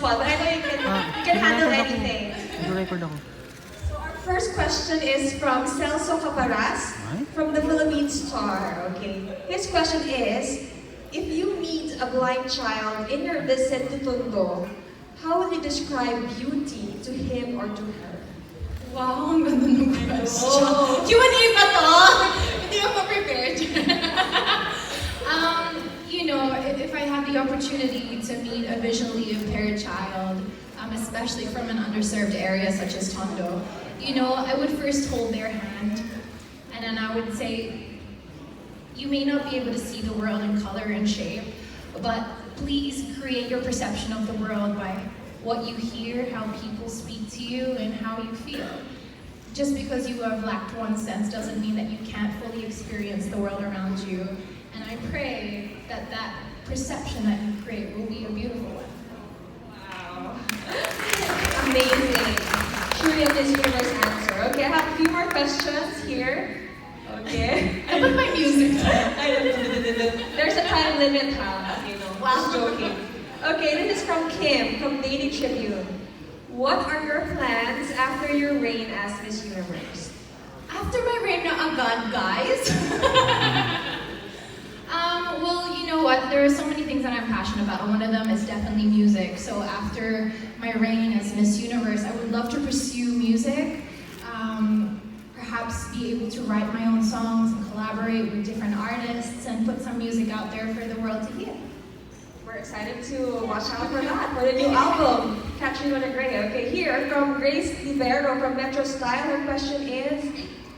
one, but I know you can handle anything. Nag-record ako. So our first question is from Celso Caparas from the Philippine Star. Okay, his question is, if you meet a blind child in your visit to Tondo, how will you describe beauty to him or to her? Wow, ang ganda ng question. Q&A ba to? Hindi ako prepared. You know, if I have the opportunity to meet a visually impaired child, especially from an underserved area such as Tondo, you know, I would first hold their hand, and then I would say, you may not be able to see the world in color and shape, but please create your perception of the world by what you hear, how people speak to you, and how you feel. Just because you have lacked one sense doesn't mean that you can't fully experience the world around you. And I pray that that perception that you create will be a beautiful one. Wow. Amazing. Truly a Miss Universe answer. Okay, I have a few more questions here. Okay. I put my music. There's a time limit, huh? You know, just joking. Okay, this is from Kim, from Daily Tribune. What are your plans after your reign as Miss Universe? After my reign na agad, guys? Well, you know what? There are so many things that I'm passionate about. One of them is definitely music. So after my reign as Miss Universe, I would love to pursue music. Perhaps be able to write my own songs and collaborate with different artists and put some music out there for the world to hear. We're excited to watch out for that, for the new album, Catriona Gray. Okay, here from Grace Libero from Metro Style, her question is,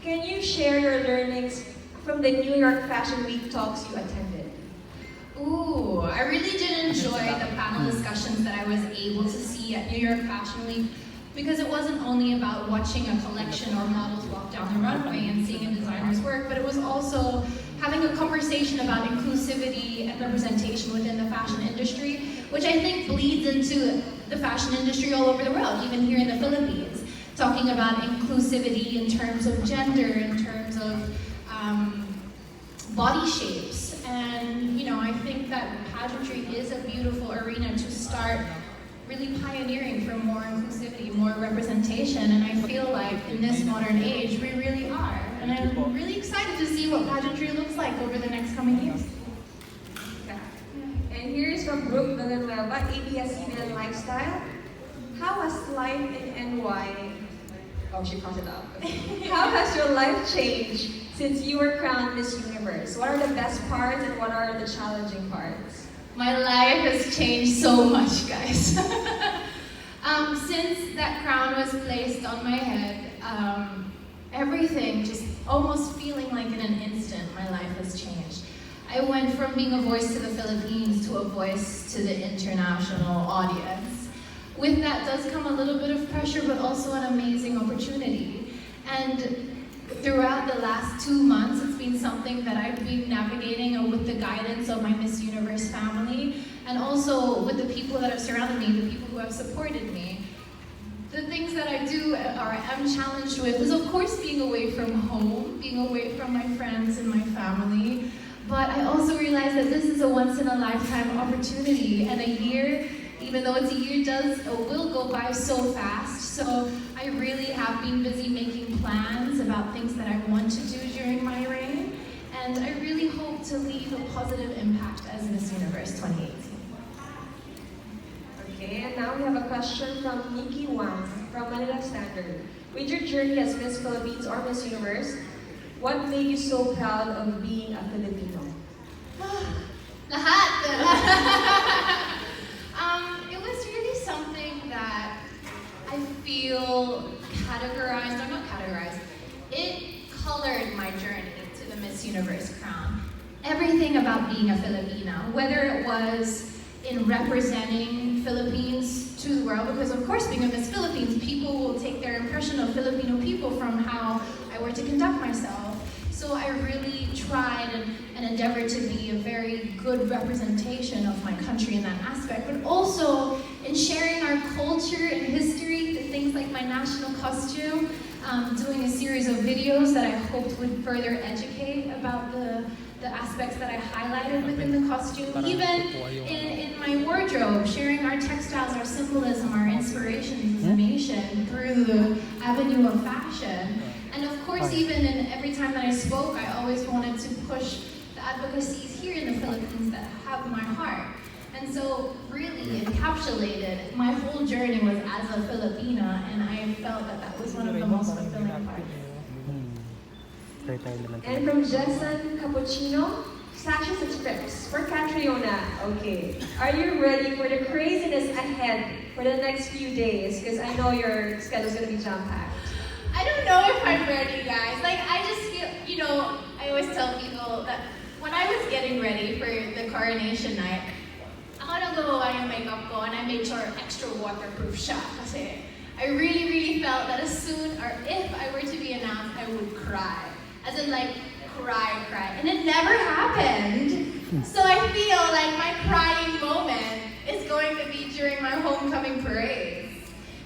can you share your learnings from the New York Fashion Week talks you attended? Ooh, I really did enjoy the panel discussions that I was able to see at New York Fashion Week, because it wasn't only about watching a collection or models walk down the runway and seeing a designer's work, but it was also having a conversation about inclusivity and representation within the fashion industry, which I think bleeds into the fashion industry all over the world, even here in the Philippines. Talking about inclusivity in terms of gender, in terms of body shapes. And, you know, I think that pageantry is a beautiful arena to start really pioneering for more inclusivity, more representation, and I feel like in this modern age, we really are. And I'm really excited to see what pageantry looks like over the next coming years. Yeah. And here's from Brooke Villanueva, ABS-CBN and Lifestyle. How has life in NY, oh, she crossed it up. How has your life changed since you were crowned Miss Universe? What are the best parts and what are the challenging parts? My life has changed so much, guys. Since that crown was placed on my head, everything just almost feeling like in an instant, my life has changed. I went from being a voice to the Philippines to a voice to the international audience. With that does come a little bit of pressure, but also an amazing opportunity. And throughout the last 2 months, it's been something that I've been navigating with the guidance of my Miss Universe family, and also with the people that have surrounded me, the people who have supported me. The things that I do or am challenged with is, of course, being away from home, being away from my friends and my family, but I also realize that this is a once-in-a-lifetime opportunity, and a year, even though it's a year, will go by so fast. So I really have been busy making plans about things that I want to do during my reign, and I really hope to leave a positive impact as Miss Universe 2018. Okay, and now we have a question from Nikki Wang from Manila Standard. With your journey as Miss Philippines or Miss Universe, what made you so proud of being a Filipino? Lahat! It was really something that I feel categorized, or not categorized, it colored my journey to the Miss Universe crown. Everything about being a Filipina, whether it was in representing Philippines to the world, because of course being a Miss Philippines, people will take their impression of Filipino people from how I were to conduct myself. So I really tried and endeavored to be a very good representation of my country in that aspect, but also in sharing our culture and history, things like my national costume, doing a series of videos that I hoped would further educate about the aspects that I highlighted within the costume, even in my wardrobe, sharing our textiles, our symbolism, our inspirations as a nation through the avenue of fashion. And of course, even in every time that I spoke, I always wanted to push the advocacies here in the Philippines that have my heart. And so really encapsulated, my whole journey was as a Filipina, and I felt that that was one of the most fulfilling parts. And from Jetson Cappuccino, sashes and strips for Catriona. Okay. Are you ready for the craziness ahead for the next few days? Because I know your schedule's going to be jam-packed. I don't know if I'm ready, guys. Like, I just feel, you know, I always tell people that when I was getting ready for the coronation night, ako nagawa yung makeup ko and I made sure extra waterproof siya kasi I really felt that as soon or if I were to be announced, I would cry. As in like, cry. And it never happened. So I feel like my crying moment is going to be during my homecoming parade.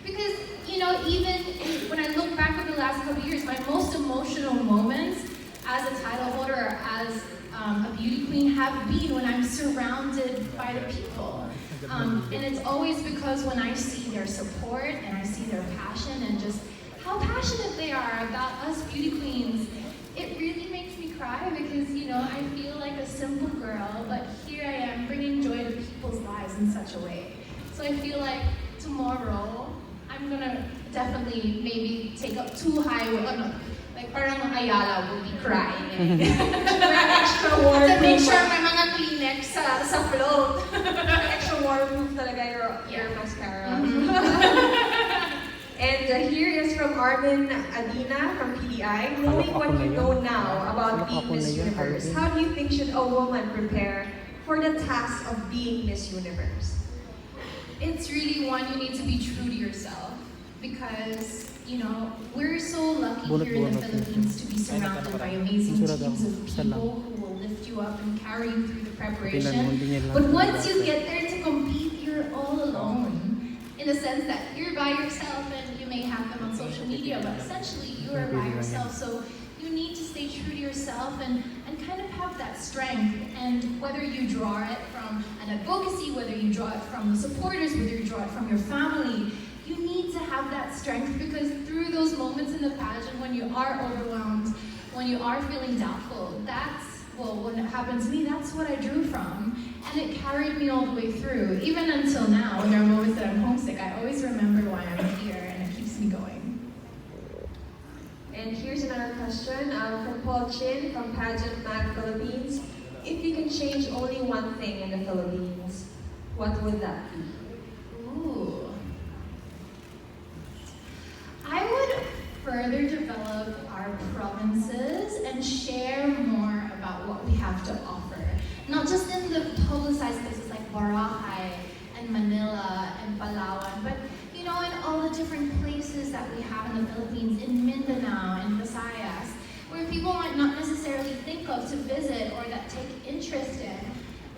Because, you know, even when I look back at the last couple of years, my most emotional moments as a title holder or as a beauty queen have been when I'm surrounded by the people. And it's always because when I see their support and I see their passion and just how passionate they are about us beauty queens, it really makes me cry because, you know, I feel like a simple girl, but here I am bringing joy to people's lives in such a way. So I feel like tomorrow, I'm gonna definitely maybe take up too high, like parang Ayala will be crying. Extra waterproof. To make sure may mga Kleenex sa float. Extra waterproof talaga your mascara. And here is from Armin Adina from PDI. Knowing what you know now about being Miss Universe, how do you think should a woman prepare for the task of being Miss Universe? It's really one, you need to be true to yourself because, you know, we're so lucky here in the Philippines to be surrounded by amazing teams of people who will lift you up and carry you through the preparation. But once you get there to compete, you're all alone. In the sense that you're by yourself and you may have them on social media, but essentially you are by yourself. So you need to stay true to yourself and kind of have that strength. And whether you draw it from an advocacy, whether you draw it from the supporters, whether you draw it from your family, you need to have that strength because through those moments in the pageant when you are overwhelmed, when you are feeling doubtful, when it happened to me, that's what I drew from. And it carried me all the way through. Even until now, when there are moments that I'm homesick, I always remember why I'm here and it keeps me going. And here's another question from Paul Chin from Pageant Mag Philippines. If you can change only one thing in the Philippines, what would that be? Ooh. I would further develop our provinces and share more about what we have to offer. Not just in the publicized places like Boracay and Manila and Palawan, but you know, in all the different places that we have in the Philippines, in Mindanao and Visayas, where people might not necessarily think of to visit or that take interest in.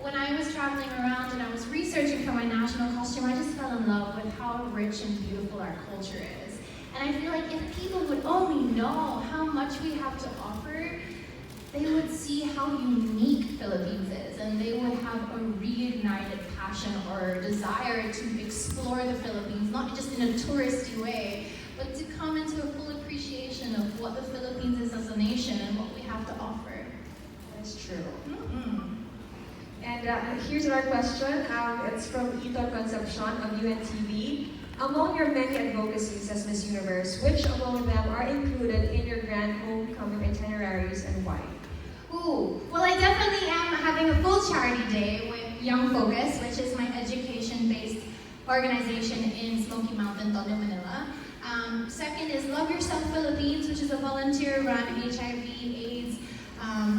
When I was traveling around and I was researching for my national costume, I just fell in love with how rich and beautiful our culture is. And I feel like if people would only know how much we have to offer, they would see how unique Philippines is, and they would have a reignited passion or desire to explore the Philippines, not just in a touristy way, but to come into a full appreciation of what the Philippines is as a nation and what we have to offer. That's true. And here's another question. It's from Ito Concepcion of UNTV. Among your many advocacies as Miss Universe, which among them are included in your grand homecoming itineraries and why? Ooh, well, I definitely am having a full charity day with Young Focus, which is my education-based organization in Smoky Mountain, Tondo, Manila. Second is Love Yourself Philippines, which is a volunteer-run HIV/AIDS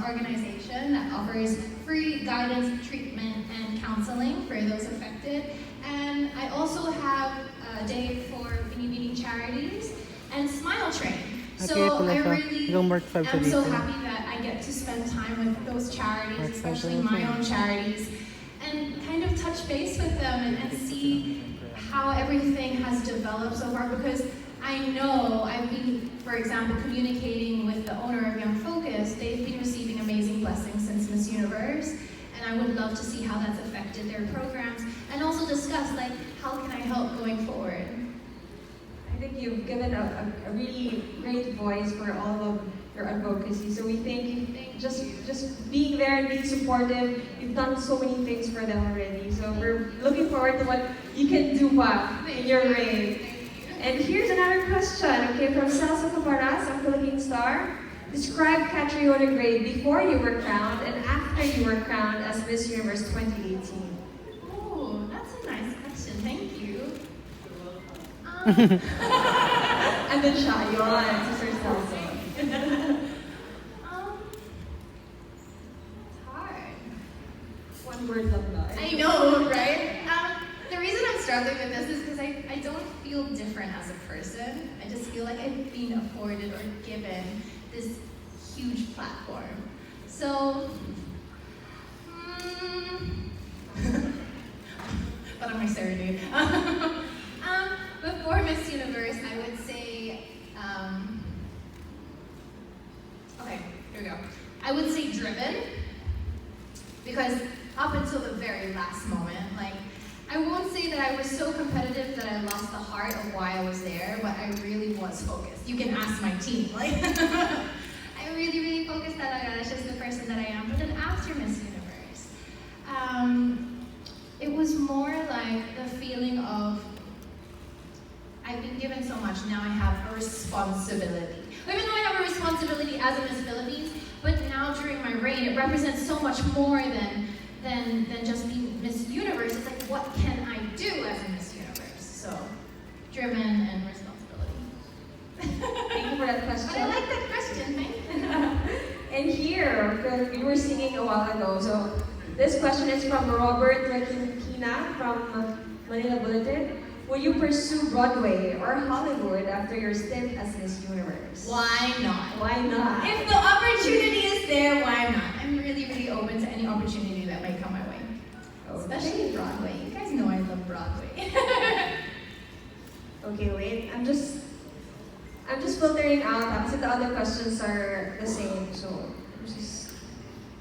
organization that offers free guidance, treatment, and counseling for those affected. And I also have a day for Binibining Charities and Smile Train. So I really am so happy that I get to spend time with those charities, especially my own charities, and kind of touch base with them and see how everything has developed so far, because I know I've been, for example, communicating with the owner of Young Focus. They've been receiving amazing blessings since Miss Universe, and I would love to see how that's affected their programs, and also discuss, like, how can I help going forward? I think you've given a really great voice for all of your advocacy. So we thank you. Just being there and being supportive. You've done so many things for them already. So we're looking forward to what you can do in your reign. And here's another question, okay, from Celso Caparas, a Philippine star. Describe Catriona Gray before you were crowned and after you were crowned as Miss Universe 2018. Oh, that's a nice question. Thank you. And then siya, yun, Sister Celso. It's hard. One word lang ba? I know, right? The reason I'm struggling with this is because I don't feel different as a person. I just feel like I've been afforded or given this huge platform. So, but on my serenade. Before Miss Universe, I would say, okay, here we go. I would say driven, because up until the very last moment, like, I won't say that I was so competitive that I lost the heart of why I was there, but I really was focused. You can ask my team, like, I really, really focused that that's just the person that I am. But then after Miss Universe, it was more like the feeling of, I've been given so much, now I have a responsibility. Even though I have a responsibility as a Miss Philippines, but now during my reign, it represents so much more than just being Miss Universe. It's like, what can I do as a Miss Universe? So, driven and responsibility. Thank you for that question. But I like that question, thank you. And here, we were singing a while ago, so this question is from Robert Requintina from Manila Bulletin. Will you pursue Broadway or Hollywood after your stint as Miss Universe? Why not? Why not? If the opportunity is there, why not? I'm really, really open to any opportunity that might come my way. Okay. Especially Broadway. You guys know I love Broadway. Okay, wait. I'm just filtering out because the other questions are the same, so just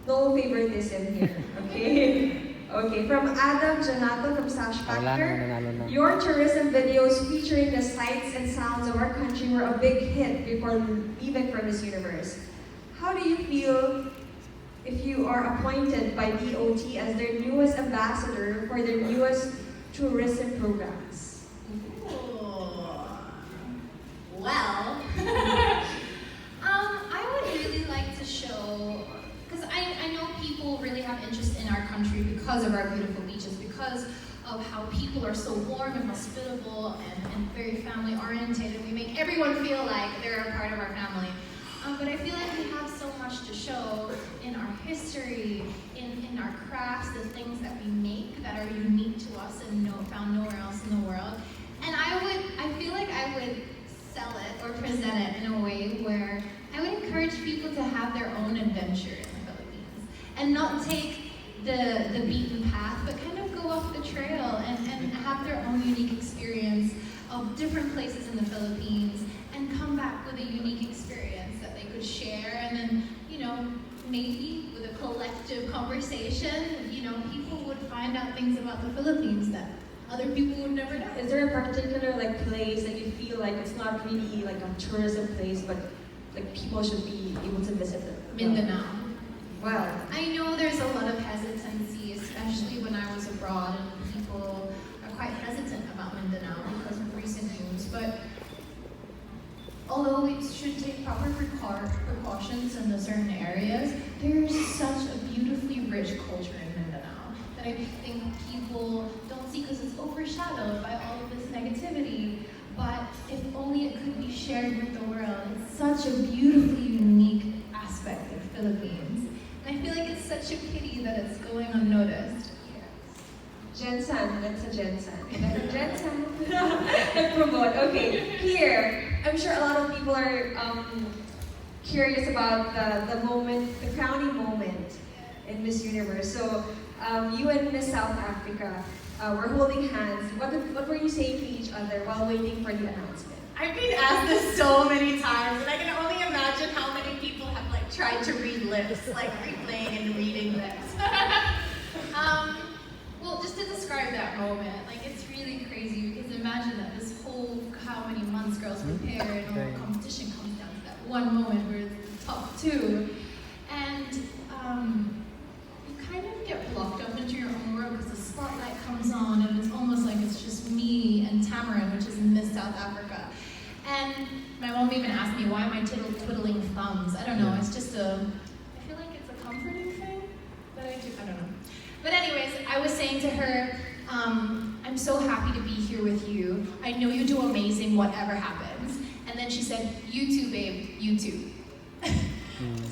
no favoritism here. Okay. Okay, from Adam Janato from Sash Factor. Your tourism videos featuring the sights and sounds of our country were a big hit before leaving for Miss Universe. How do you feel if you are appointed by DOT as their newest ambassador for their newest tourism programs? Well, I would really like to show, because I know people really have interest in our country because of our beautiful beaches, because of how people are so warm and hospitable and very family oriented, and we make everyone feel like they're a part of our family. But I feel like we have so much to show in our history, in our crafts, the things that we make that are unique to us and found nowhere else in the world. And I feel like I would sell it or present it in a way where I would encourage people to have their own adventure in the Philippines and not take the beaten path, but kind of go off the trail and have their own unique experience of different places in the Philippines and come back with a unique experience that they could share. And then, maybe with a collective conversation, people would find out things about the Philippines that other people would never know. Is there a particular place that you feel like it's not really like a tourism place, but like people should be able to visit it? Mindanao. Wow. I know there's a lot of hesitancy, especially when I was abroad, and people are quite hesitant about Mindanao because of recent news. But although we should take proper precautions in the certain areas, there is such a beautifully rich culture in Mindanao that I think people don't see because it's overshadowed by all of this negativity. But if only it could be shared with the world. It's such a beautifully unique aspect of Philippines. And I feel like it's such a pity that it's going unnoticed. Jensen, that's a Jensen. Jensen. Promote. Okay, here. I'm sure a lot of people are curious about the moment, the crowning moment in Miss Universe. So you and Miss South Africa were holding hands. What were you saying to each other while waiting for the announcement? I've been asked this so many times, and I can only imagine how many people have tried to read lips, replaying and reading lips. Well, just to describe that moment, girls prepare and all the competition comes down to that one moment where it's the top two. And you kind of get blocked up into your own world because the spotlight comes on and it's almost like it's just me and Tamaryn, which is Miss South Africa. And my mom even asked me, why am I twiddling thumbs? I don't know, it's just I feel like it's a comforting thing that I do, I don't know. But anyways, I was saying to her, I'm so happy to be here with you. I know you do amazing whatever happens. And then she said, you too, babe, you too.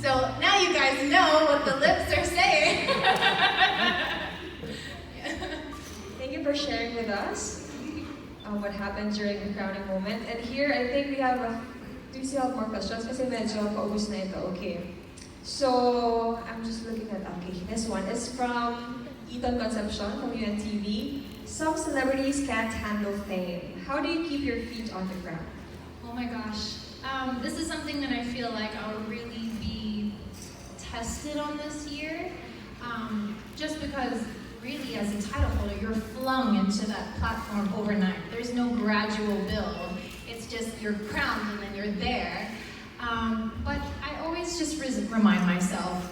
So now you guys know what the lips are saying. Thank you for sharing with us what happened during the crowning moment. And here, I think we have, do you still have more questions? Kasi medyo paubos na ito. Okay. So, I'm just looking at, okay, this one is from Eton Concepcion from UNTV. Some celebrities can't handle fame. How do you keep your feet on the ground? Oh my gosh. This is something that I feel like I'll really be tested on this year. Just because really as a title holder, you're flung into that platform overnight. There's no gradual build. It's just you're crowned and then you're there. But I always just remind myself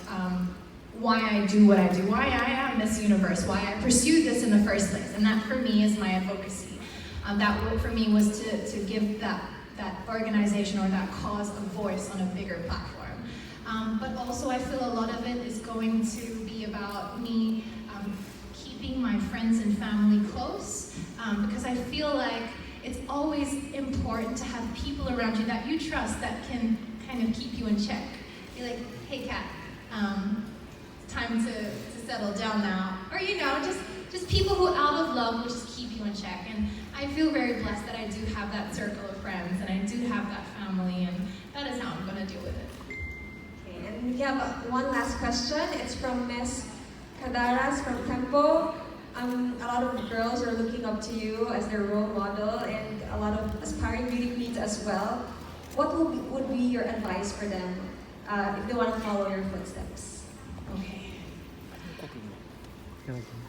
why I do what I do, why I am Miss Universe, why I pursued this in the first place. And that for me is my advocacy. That work for me was to give that organization or that cause a voice on a bigger platform. But also I feel a lot of it is going to be about me keeping my friends and family close, because I feel like it's always important to have people around you that you trust that can kind of keep you in check. Be like, hey Kat, it's time to settle down now. Or you know, just people who out of love will just keep you in check. And I feel very blessed that I do have that circle of friends and I do have that family, and that is how I'm going to deal with it. Okay, and we have one last question. It's from Miss Kadaras from Tempo. A lot of girls are looking up to you as their role model, and a lot of aspiring beauty queens as well. What would be your advice for them if they want to follow your footsteps? Okay.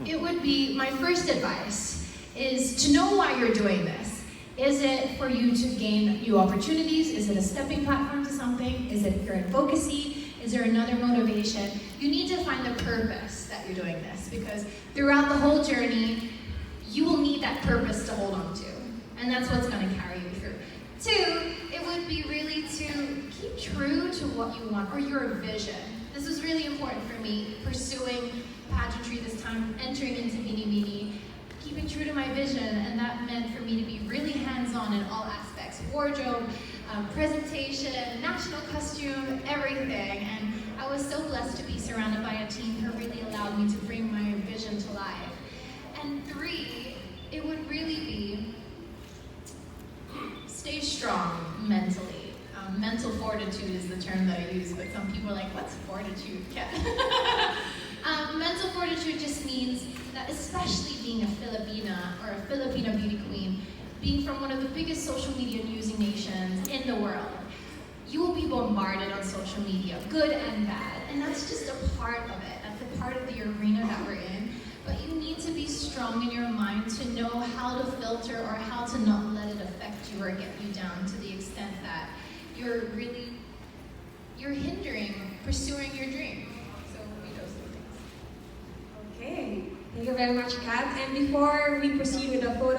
It would be, my first advice is to know why you're doing this. Is it for you to gain new opportunities? Is it a stepping platform to something? Is it your advocacy? Is there another motivation? You need to find the purpose that you're doing this, because throughout the whole journey, you will need that purpose to hold on to. And that's what's going to carry you through. Two, it would be really to keep true to what you want, or your vision. This was really important for me, pursuing pageantry this time, entering into Beanie Beanie, keeping true to my vision, and that meant for me to be really hands-on in all aspects. Wardrobe, presentation, national costume, everything. And I was so blessed to be surrounded by a team who really allowed me to bring my vision to life. And three, it would really be stay strong mentally. Mental fortitude is the term that I use, but some people are like, what's fortitude? Yeah. Mental fortitude just means that, especially being a Filipina or a Filipina beauty queen, being from one of the biggest social media using nations in the world, you will be bombarded on social media, good and bad, and that's just a part of it. That's a part of the arena that we're in. But you need to be strong in your mind to know how to filter or how to not let it affect you or get you down to the extent that you're hindering pursuing your dream. So be those two things. Okay, thank you very much, Kat. And before we proceed with the photo